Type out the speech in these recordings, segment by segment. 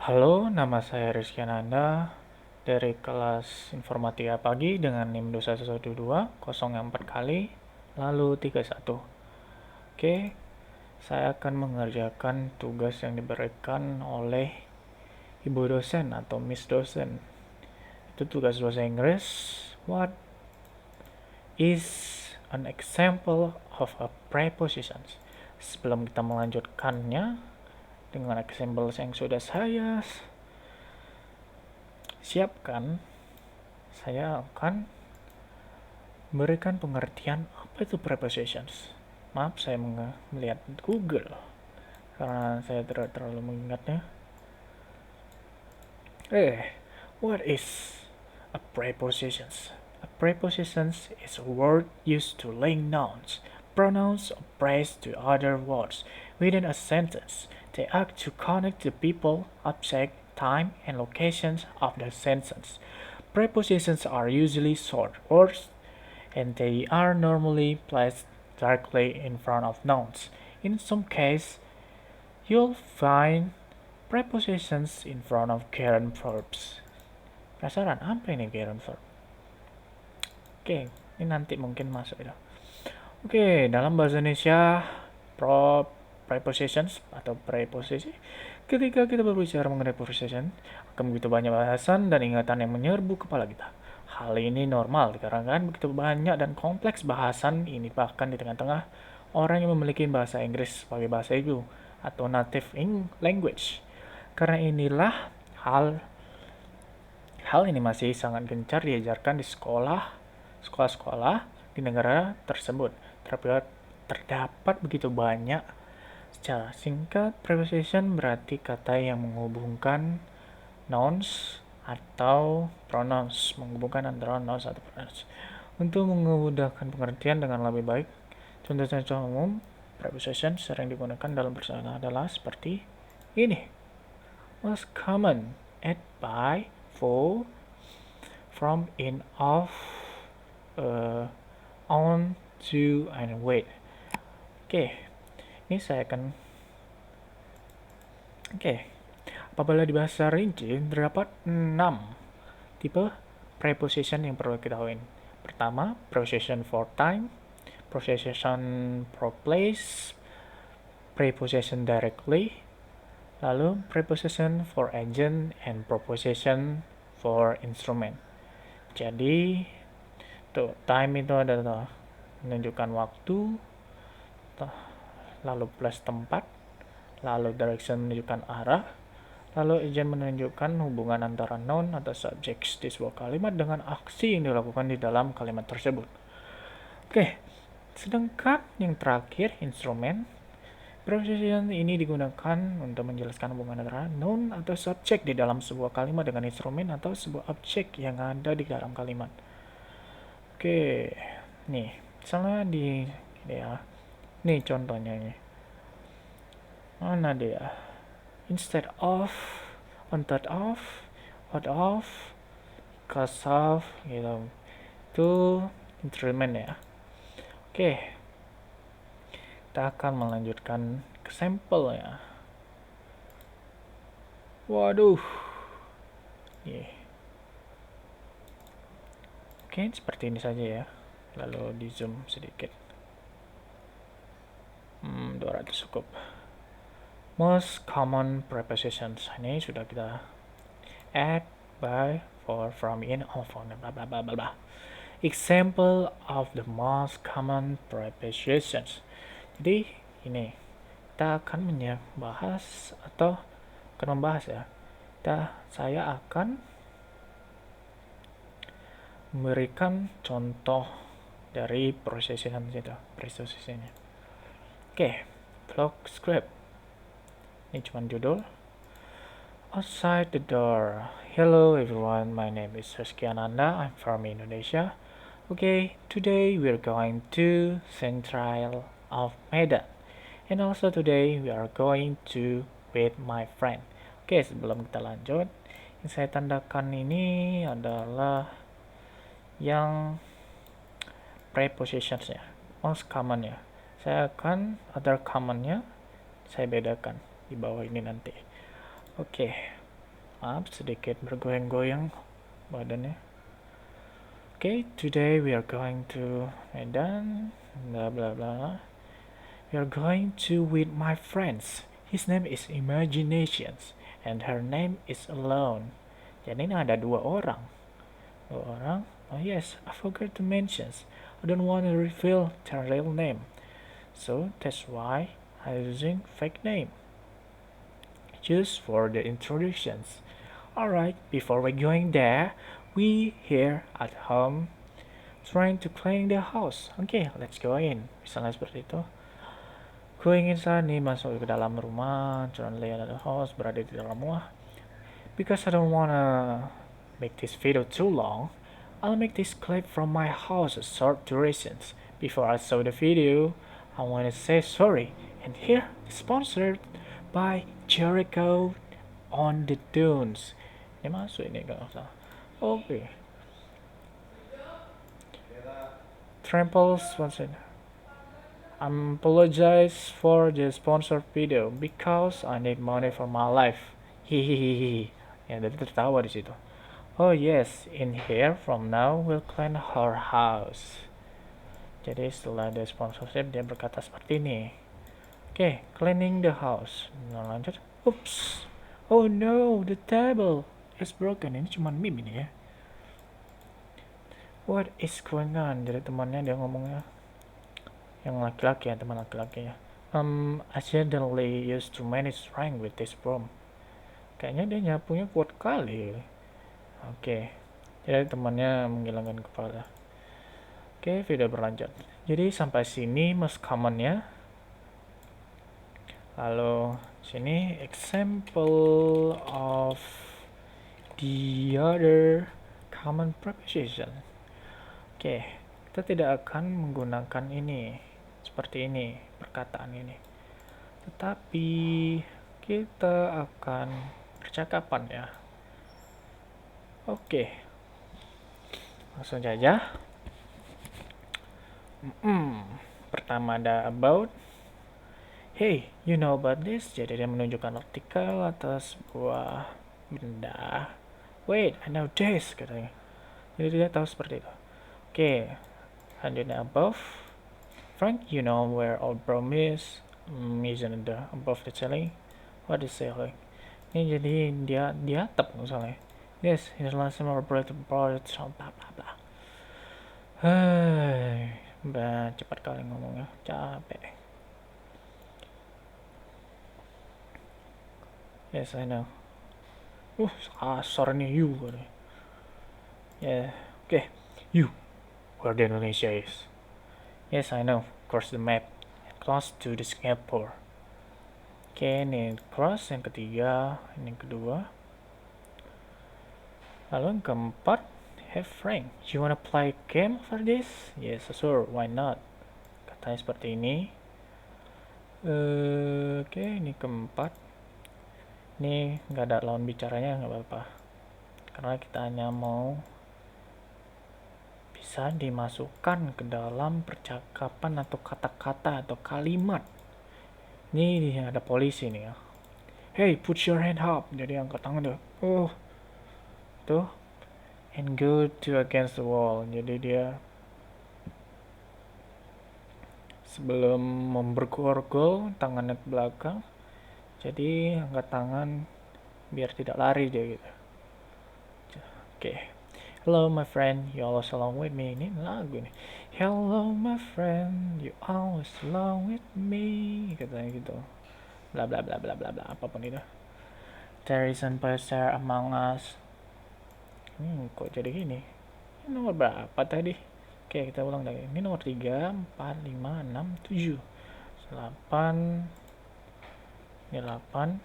Halo, nama saya Rizky Ananda dari kelas Informatika Pagi dengan NIM 21112 kali lalu 31. Oke, saya akan mengerjakan tugas yang diberikan oleh Ibu dosen atau Miss dosen. Itu tugas bahasa Inggris. What is an example of a preposition? Sebelum kita melanjutkannya dengan example yang sudah saya siapkan, saya akan memberikan pengertian apa itu prepositions. Maaf, saya melihat Google karena saya tidak terlalu mengingatnya. What is a prepositions? A prepositions is a word used to link nouns, pronouns, or phrase to other words within a sentence. They act to connect the people, object, time, and locations of the sentence. Prepositions are usually short words and they are normally placed directly in front of nouns. In some cases, you'll find prepositions in front of gerund verbs. Penasaran apa ini gerund verb? Oke, ini nanti mungkin masuk ya. Oke, dalam bahasa Indonesia, prepositions atau preposisi, ketika kita berbicara mengenai preposition, akan begitu banyak bahasan dan ingatan yang menyerbu kepala kita. Hal ini normal dikarenakan begitu banyak dan kompleks bahasan ini, bahkan di tengah-tengah orang yang memiliki bahasa Inggris sebagai bahasa ibu atau native language. Karena inilah hal ini masih sangat gencar diajarkan di sekolah-sekolah di negara tersebut. Terdapat begitu banyak. Secara singkat, preposition berarti kata yang menghubungkan nouns atau pronouns, menghubungkan antara nouns atau pronouns. Untuk memudahkan pengertian dengan lebih baik, contoh-contoh umum preposition sering digunakan dalam persoalan adalah seperti ini. Most common: at, by, for, from, in, of, on, to, and with. Oke, ini saya akan apabila dibahas rinci, terdapat 6 tipe preposition yang perlu kita ketahui. Pertama, preposition for time, preposition for place, preposition directly, lalu preposition for agent, and preposition for instrument. Jadi, time itu adalah menunjukkan waktu, lalu plus tempat, lalu direction menunjukkan arah, lalu agent menunjukkan hubungan antara noun atau subjek di sebuah kalimat dengan aksi yang dilakukan di dalam kalimat tersebut. Oke, sedangkan yang terakhir, instrumen. Preposition ini digunakan untuk menjelaskan hubungan antara noun atau subjek di dalam sebuah kalimat dengan instrumen atau sebuah objek yang ada di dalam kalimat. Oke, nih, misalnya nih contohnya ini. Mana dia? Instead of, instead of, out of, because of, gitu. Itu instrumen ya. Oke, kita akan melanjutkan ke sampel ya. Waduh. Oke, seperti ini saja ya. Lalu di zoom sedikit. 200 cukup. Most common prepositions. Ini sudah kita at, by, for, from, in, of, on, blah blah blah blah. Example of the most common prepositions. Jadi ini kita akan membahas ya. Saya akan memberikan contoh dari prepositionnya. Oke, vlog script. Ini cuma judul. Outside the door. Hello everyone, my name is Rizky Ananda. I'm from Indonesia. Okay, today we're going to Central of Medan. And also today we are going to with my friend. Oke, sebelum kita lanjut, yang saya tandakan ini adalah yang prepositions ya, most common ya. Saya akan other commonnya saya bedakan di bawah ini nanti. Oke, Maaf, sedikit bergoyang-goyang badannya. Okay, today we are going to Medan, blah blah blah. We are going to with my friends. His name is Imaginations, and her name is Alone. Jadi ini ada dua orang. Dua orang. Oh yes, I forgot to mention. I don't want to reveal their real name, so that's why I'm using fake name. Just for the introductions. Alright, before we going there, we here at home trying to clean the house. Okay, let's go in. Misalnya seperti itu. Gue ingin saat nih masuk ke dalam rumah, trying to clean the house, berada di dalam rumah. Because I don't wanna make this video too long, I'll make this clip from my house a short durations. Before I saw the video, I wanna say sorry. And here, sponsored by Jericho on the Dunes. Ini masuk ini kalau salah. Oke. Trample sponsored. I apologize for the sponsored video because I need money for my life. Hihihi. Ya, jadi tertawa di situ. Oh yes, in here from now we'll clean her house. Jadi setelah ada sponsorship dia berkata seperti ini. Okay, cleaning the house. Nah, lanjut. Oops. Oh no, the table is broken. Ini cuma meme ini ya. What is going on? Jadi temannya dia ngomongnya. Yang laki-laki ya, teman laki-laki ya. Accidentally used too many strength with this broom. Kayaknya dia nyapunya kuat kali. Oke. Jadi temannya menghilangkan kepala. Oke, video berlanjut. Jadi sampai sini most common-nya. Lalu sini example of the other common preposition. Oke, kita tidak akan menggunakan ini seperti ini, perkataan ini. Tetapi kita akan percakapan ya. Oke. Langsung saja. Pertama ada about. Hey, you know about this? Jadi dia menunjukkan artikel atas sebuah benda. Wait, I know this, katanya. Jadi dia tahu seperti itu. Oke, selanjutnya above. Frank, you know where old Brom is? Isn't the above the ceiling? What is ceiling? Ini jadi dia di atap misalnya. Yes, his last summer operated blah blah blah. Mbak cepat kali ngomongnya, capek. Yes, I know. Sorry you. Yeah, okay. You, where the Indonesia is. Yes, I know. Cross the map. Close to the Singapore. Oke, ini cross yang ketiga, ini yang kedua. Lalu yang keempat, hey Frank, you wanna play game for this? Yes, sure, why not? Katanya seperti ini. Oke, ini keempat. Ini nggak ada lawan bicaranya, nggak apa-apa. Karena kita hanya mau bisa dimasukkan ke dalam percakapan atau kata-kata atau kalimat. Ini ada polisi nih ya. Hey, put your hand up. Jadi angkat tangan tuh. Tuh. And go to against the wall. Jadi dia sebelum membergol tangannya ke belakang. Jadi angkat tangan biar tidak lari dia gitu. Oke. Hello my friend, you always along with me. Ini lagu nih. Hello my friend, you always along with me. Katanya gitu. Bla bla bla bla bla bla apapun itu. There is an imposter among us. Kok jadi gini? Ini nomor berapa tadi? Oke, kita ulang lagi. Ini nomor 3, 4, 5, 6, 7 8. Ini 8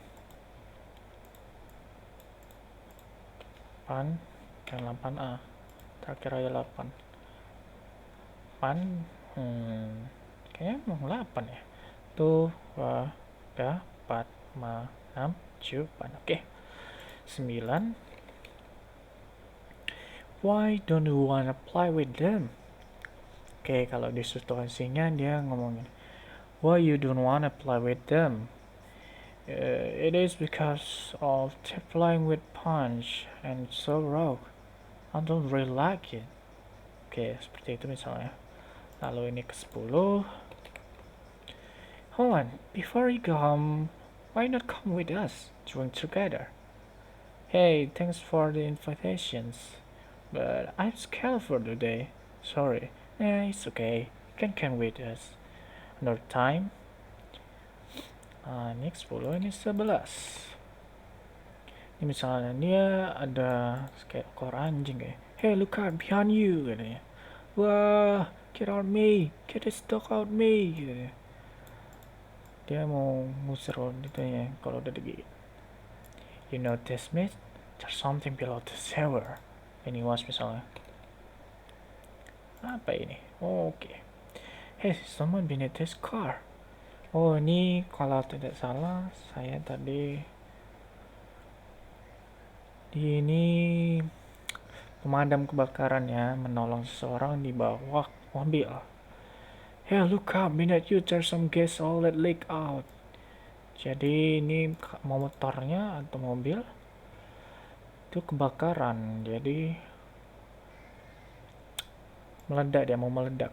dan 8A. Terakhir aja 8 kayaknya emang 8 ya. 2, 3, 4, 5, 6, 7, 8. Oke, 9. Why don't you wanna play with them? Oke, kalau di situasinya dia ngomongin why you don't wanna play with them. It is because of playing with punch and so raw. I don't really like it. Oke, seperti itu misalnya. Lalu ini ke 10. Hold on, before you come, why not come with us? Drink together. Hey, thanks for the invitations, but I'm scared for today. Sorry. It's okay. You can come with us. Another time. Ini 10, ini 11. Ini misalnya dia ada kayak ekor anjing kayak, hey look out behind you katanya. Wah, get out me, get this dog out me gitu. Dia mau ngusir gitu ya kalau udah digigit. You notice me? There's something below the shower. Ini was misalnya. Apa ini? Oh, oke. Hey, someone beneath this car. Oh, ini kalau tidak salah saya tadi di ini pemadam kebakaran ya, menolong seseorang di bawah mobil. Hey, look up, beneath you there's some gas all that leak out. Jadi ini motornya atau mobil itu kebakaran, jadi meledak, dia mau meledak.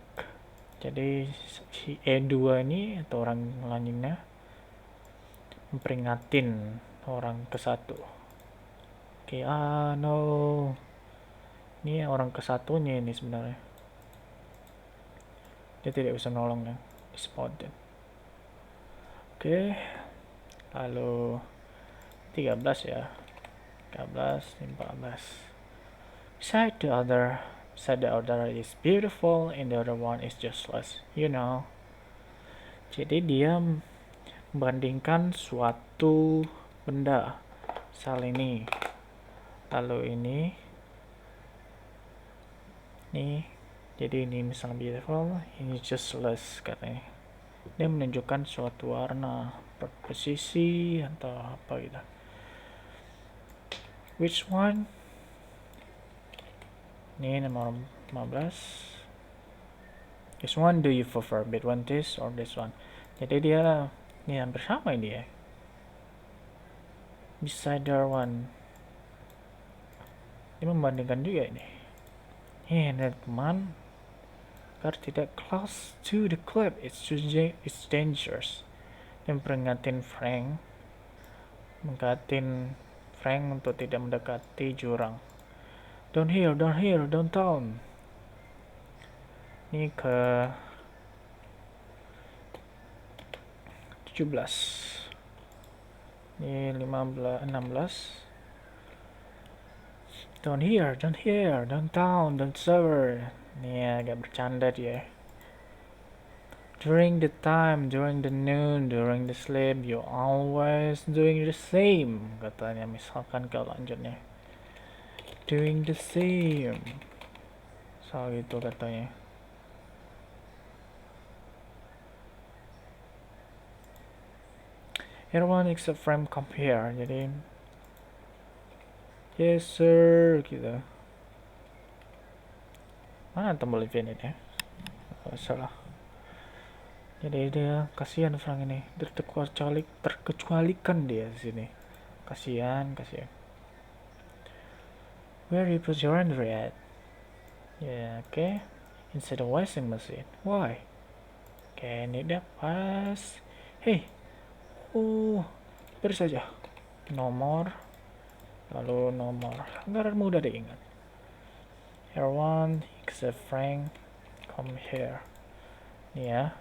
Jadi si E2 ini atau orang lanjingnya memperingatin orang ke satu. Oke, no. Ini orang ke satunya ini sebenarnya. Dia tidak bisa nolong ya, spotted. Oke. Lalu 13 ya. 13, 14. Beside the other is beautiful and the other one is useless. You know. Jadi dia membandingkan suatu benda. Misal ini. Lalu ini. Jadi ini misalnya beautiful, ini useless katanya. Dia menunjukkan suatu warna, posisi atau apa gitu. Which one? Ini nomor 15. Which one do you prefer, between this or this one? Jadi dia ini hampir sama ini ya. Beside the one. Dia membandingkan juga ini. Lihat teman, agar tidak close to the cliff, it's dangerous. Dan peringatin Frank untuk tidak mendekati jurang. Down here, downtown. Ini ke 17. Ini 16. Down here, downtown, don't suffer. Ini agak bercanda dia. During the noon, during the sleep, you always doing the same. Katanya misalkan kalau lanjutnya. Doing the same. Soal itu katanya. Everyone except Frank come here. Jadi yes sir gitu. Mana tombol event ini? Oh, salah. Jadi dia kasihan Frank ini, terkecualikan dia di sini. Kasihan. Where you put your laundry at? Yeah, okay. Inside the washing machine. Why? Okay, ini dia pas. Hey. Beri saja. Nomor. Lalu nomor. Agar mudah diingat. Everyone except Frank come here. Ini ya.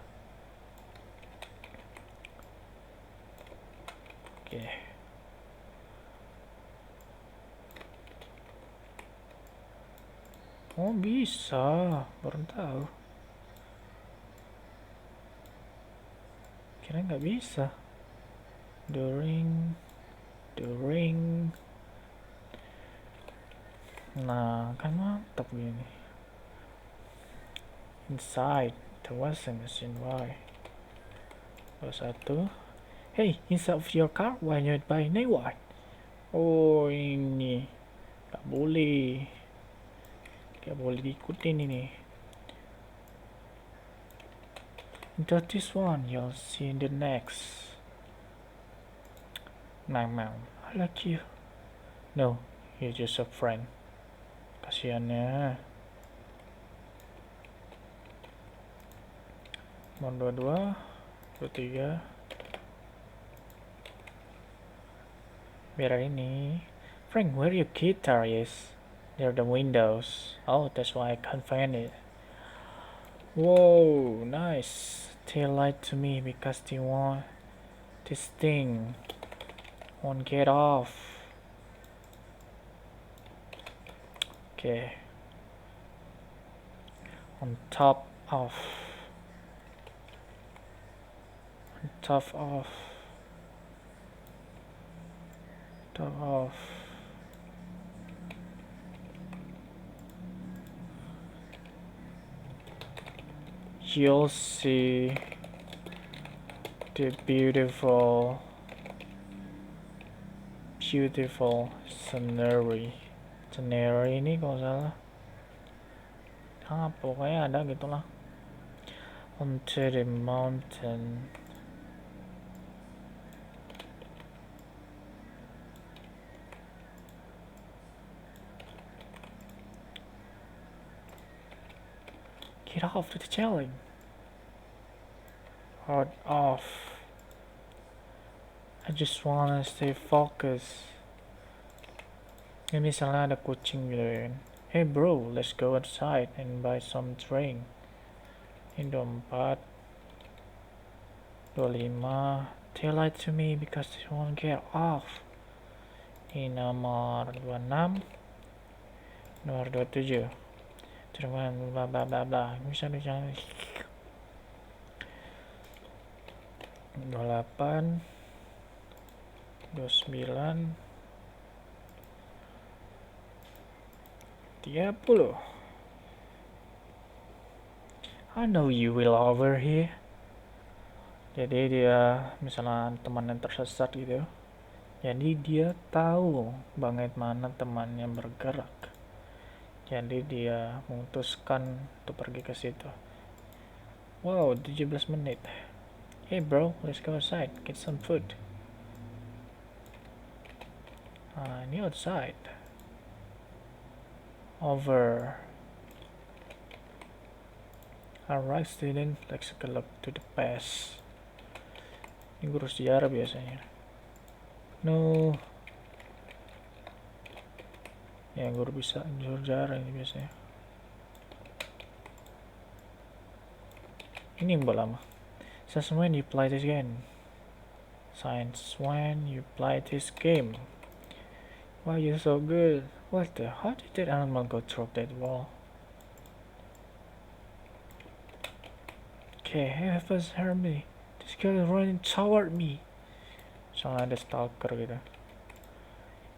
Oke. Oh bisa, baru tahu. Kira nggak bisa. During. Nah, kan mantap gini. Inside the washing machine, why? Satu. Hey, inside of your car, why not buy new one? Oh, ini gak boleh diikutin ini. Into this one, you'll see in the next. Nah, I like you. No, you're just a friend. Kasiannya. Mau 22, 23. Biar ini. Frank, where your guitar is? Near the windows. Oh, that's why I can't find it. Whoa, nice. They lied to me because they want this thing won't get off. Okay. On top of. On top of. Top of. You'll see the beautiful scenery. Scenery ini kalau salah pokoknya ada gitulah. Onto the mountain. Get off to the challenge. Hard off. I just wanna stay focused. Ini misalnya ada kucing gitu kan. Hey bro, let's go outside and buy some drink. Ini 24, 25. They lied to me because they won't get off. Ini nomor 26, nomor 27. Terus bla bla bla bla. Misalnya 28, 29, 30. I know you will over here. Jadi dia misalnya teman yang tersesat gitu. Jadi dia tahu banget mana temannya bergerak. Jadi dia memutuskan untuk pergi ke situ. Wow, 17 menit. Hey bro, let's go outside, get some food. Ini outside. Over. Alright student, let's go to the past. Ini guru sejarah biasanya. No. Ya guru bisa sejarah ini biasanya. Ini yang lama. Since when you play this game? Since when you play this game? Why you're so good? What the? How did that animal go through that wall? Okay, help us, help me. This girl is running toward me. Soalnya ada stalker gitu.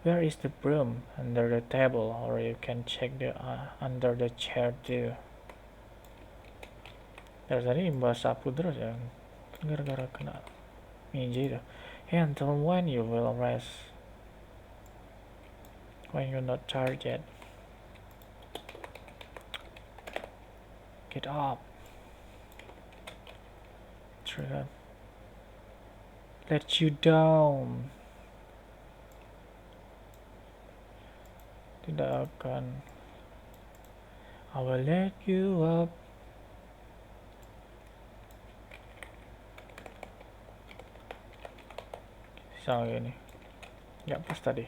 Where is the broom? Under the table, or you can check the under the chair too. Dari tadi bahas sapu terus ya, gara-gara kena meja itu. Hey, until when you will rest? When you're not tired yet? Get up. Trigger. Let you down. Tidak akan. I will let you up. Sama gini. Nggak pas tadi.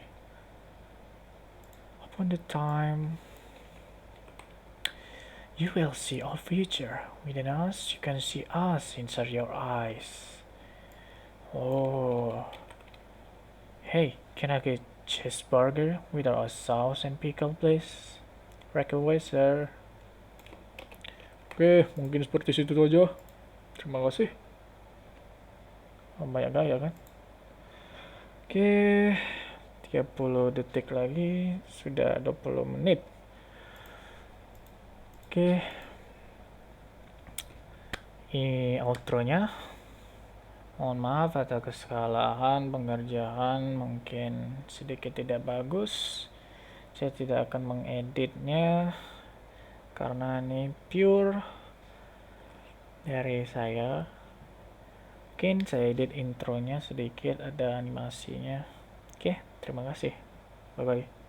Upon the time you will see our future. Within us, you can see us inside your eyes. Oh. Hey, can I get cheeseburger without a sauce and pickle, please? Right away, sir. Oke, mungkin seperti situ saja. Terima kasih. Banyak gaya kan? Oke, 30 detik lagi, sudah 20 menit. Oke, ini outro-nya. Mohon maaf atas kesalahan pengerjaan, mungkin sedikit tidak bagus. Saya tidak akan mengeditnya karena ini pure dari saya. Mungkin saya edit intronya sedikit, ada animasinya. Oke, terima kasih. Bye bye.